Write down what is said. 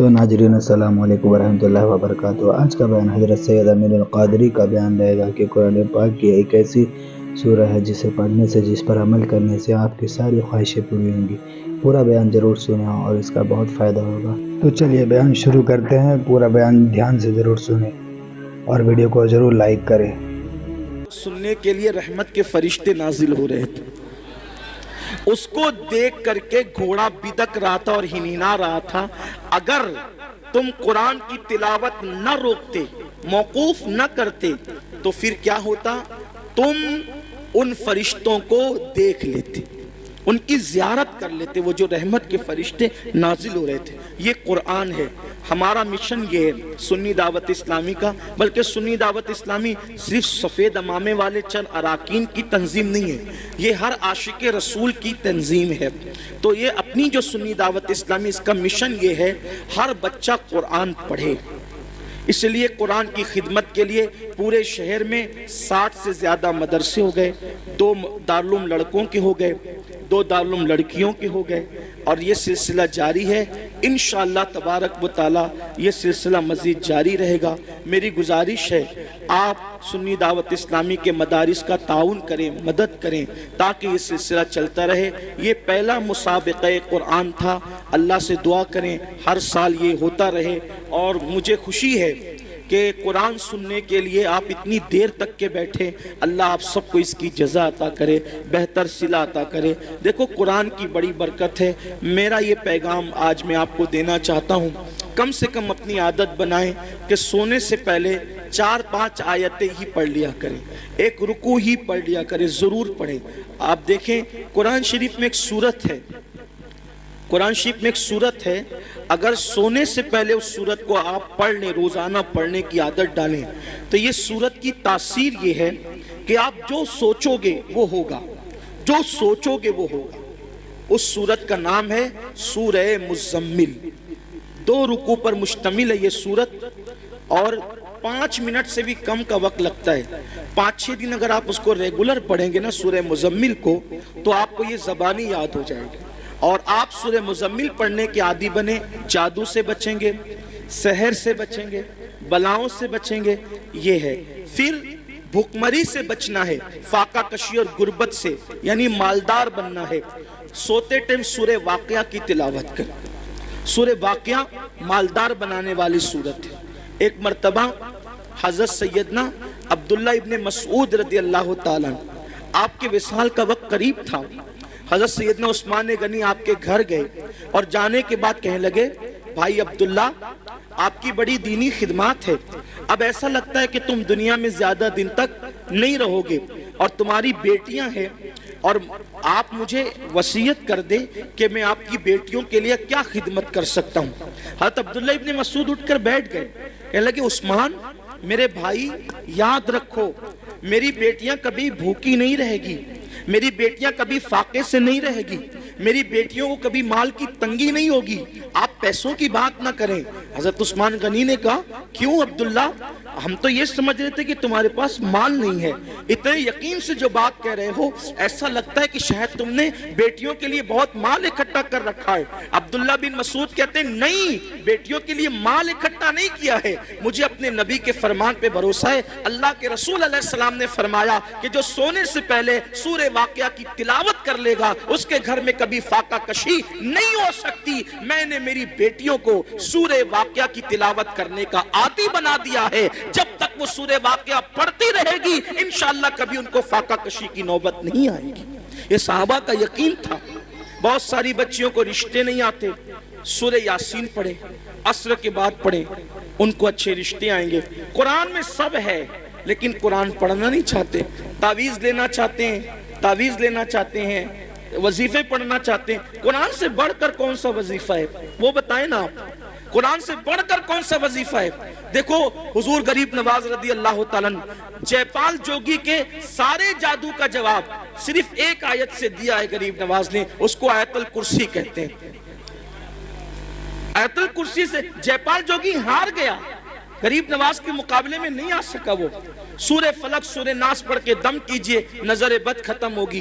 تو ناظرین السلام علیکم ورحمۃ اللہ وبرکاتہ۔ آج کا بیان حضرت سید امین القادری کا بیان رہے گا کہ قرآن پاک کی ایک ایسی سورہ ہے جسے پڑھنے سے، جس پر عمل کرنے سے آپ کی ساری خواہشیں پوری ہوں گی۔ پورا بیان ضرور سنیں اور اس کا بہت فائدہ ہوگا۔ تو چلیے بیان شروع کرتے ہیں۔ پورا بیان دھیان سے ضرور سنیں اور ویڈیو کو ضرور لائک کریں۔ سننے کے لیے رحمت کے فرشتے نازل ہو رہے تھے، اس کو دیکھ کر کے گھوڑا بدک رہا تھا اور ہنہنا رہا تھا۔ اگر تم قرآن کی تلاوت نہ روکتے، موقوف نہ کرتے، تو پھر کیا ہوتا؟ تم ان فرشتوں کو دیکھ لیتے، ان کی زیارت کر لیتے، وہ جو رحمت کے فرشتے نازل ہو رہے تھے۔ یہ قرآن ہے۔ ہمارا مشن یہ ہے سنی دعوت اسلامی کا، بلکہ سنی دعوت اسلامی صرف سفید امامے والے چند اراکین کی تنظیم نہیں ہے، یہ ہر عاشق رسول کی تنظیم ہے۔ تو یہ اپنی جو سنی دعوت اسلامی، اس کا مشن یہ ہے ہر بچہ قرآن پڑھے۔ اس لیے قرآن کی خدمت کے لیے پورے شہر میں 60 سے زیادہ مدرسے ہو گئے، 2 دارالعلوم لڑکوں کے ہو گئے، 2 دارالعلوم لڑکیوں کے ہو گئے، اور یہ سلسلہ جاری ہے۔ انشاءاللہ تبارک و تعالی یہ سلسلہ مزید جاری رہے گا۔ میری گزارش ہے آپ سنی دعوت اسلامی کے مدارس کا تعاون کریں، مدد کریں، تاکہ یہ سلسلہ چلتا رہے۔ یہ پہلا مسابقہ قرآن تھا، اللہ سے دعا کریں ہر سال یہ ہوتا رہے۔ اور مجھے خوشی ہے کہ قرآن سننے کے لیے آپ اتنی دیر تک کے بیٹھے، اللہ آپ سب کو اس کی جزا عطا کرے، بہتر صلہ عطا کرے۔ دیکھو قرآن کی بڑی برکت ہے۔ میرا یہ پیغام آج میں آپ کو دینا چاہتا ہوں، کم سے کم اپنی عادت بنائیں کہ سونے سے پہلے 4-5 آیتیں ہی پڑھ لیا کریں، ایک رکوع ہی پڑھ لیا کریں، ضرور پڑھیں۔ آپ دیکھیں قرآن شریف میں ایک سورت ہے، قرآن شریف میں ایک سورت ہے، اگر سونے سے پہلے اس سورت کو آپ پڑھ لیں، روزانہ پڑھنے کی عادت ڈالیں، تو یہ سورت کی تاثیر یہ ہے کہ آپ جو سوچو گے وہ ہوگا، جو سوچو گے وہ ہوگا۔ اس سورت کا نام ہے سورہ مزمل، 2 رکوع پر مشتمل ہے یہ سورت، اور 5 منٹ سے بھی کم کا وقت لگتا ہے۔ 5-6 دن اگر آپ اس کو ریگولر پڑھیں گے نا سورہ مزمل کو، تو آپ کو یہ زبانی یاد ہو جائے گی، اور آپ سورہ مزمل پڑھنے کے عادی بنے، جادو سے بچیں گے، سحر سے بچیں گے، بلاؤں سے بچیں گے۔ یہ ہے۔ پھر بھوکمری سے بچنا ہے، فاقہ کشی اور غربت سے، یعنی مالدار بننا ہے۔ سوتے ٹائم سورہ واقعہ کی تلاوت کر، سورہ واقعہ مالدار بنانے والی سورت ہے۔ ایک مرتبہ حضرت سیدنا عبداللہ ابن مسعود رضی اللہ تعالیٰ، آپ کے وصال کا وقت قریب تھا۔ حضرت سیدنا عثمان غنی آپ کے گھر گئے اور جانے کے بعد کہنے لگے، بھائی عبداللہ آپ کی بڑی دینی خدمات ہے، اب ایسا لگتا ہے کہ تم دنیا میں زیادہ دن تک نہیں رہو گے، اور تمہاری بیٹیاں ہیں، اور آپ مجھے وصیت کر دیں کہ میں آپ کی بیٹیوں کے لیے کیا خدمت کر سکتا ہوں۔ حضرت عبداللہ ابن مسعود اٹھ کر بیٹھ گئے، کہنے لگے عثمان میرے بھائی یاد رکھو، میری بیٹیاں کبھی بھوکی نہیں رہے گی، میری بیٹیاں کبھی فاقے سے نہیں رہے گی، میری بیٹیوں کو کبھی مال کی تنگی نہیں ہوگی، آپ پیسوں کی بات نہ کریں۔ حضرت عثمان غنی نے کہا کیوں عبداللہ، ہم تو یہ سمجھ رہے تھے کہ تمہارے پاس مال نہیں ہے، اتنے یقین سے جو بات کہہ رہے ہو ایسا لگتا ہے کہ شاید تم نے بیٹیوں کے لیے بہت مال اکٹھا کر رکھا ہے۔ عبداللہ بن مسعود کہتے ہیں نہیں، بیٹیوں کے لیے مال اکٹھا نہیں کیا ہے، مجھے اپنے نبی کے فرمان پہ بھروسہ ہے۔ اللہ کے رسول علیہ السلام نے فرمایا کہ جو سونے سے پہلے سورہ واقعہ کی تلاوت کر لے گا اس کے گھر میں کبھی فاقہ کشی نہیں ہو سکتی۔ میں نے میری بیٹیوں کو سورہ واقعہ کی تلاوت کرنے کا عادی بنا دیا ہے، جب تک وہ سورہ واقعہ پڑھتی رہے گی انشاءاللہ کبھی ان کو فاقہ کشی کی نوبت نہیں آئے گی۔ یہ صحابہ کا یقین تھا۔ بہت ساری بچیوں کو رشتے نہیں آتے، سورہ یاسین پڑھیں، عصر کے بعد پڑھیں، ان کو اچھے رشتے آئیں گے۔ قرآن میں سب ہے لیکن قرآن پڑھنا نہیں چاہتے، تعویذ لینا چاہتے ہیں، تعویذ لینا چاہتے ہیں، وظیفے پڑھنا چاہتے ہیں۔ قرآن سے بڑھ کر کون سا وظیفہ ہے وہ بتائیں نا آپ، قرآن سے بڑھ کر کون سا وظیفہ ہے؟ دیکھو حضور غریب نواز رضی اللہ تعالیٰ جے پال جوگی کے سارے جادو کا جواب صرف ایک آیت سے دیا ہے غریب نواز نے، اس کو آیت الکرسی کہتے ہیں۔ آیت الکرسی سے جے پال جوگی ہار گیا، غریب نواز کے مقابلے میں نہیں آ سکا۔ وہ سورہ فلق سورہ ناس پڑھ کے دم کیجئے، نظر بد ختم ہوگی۔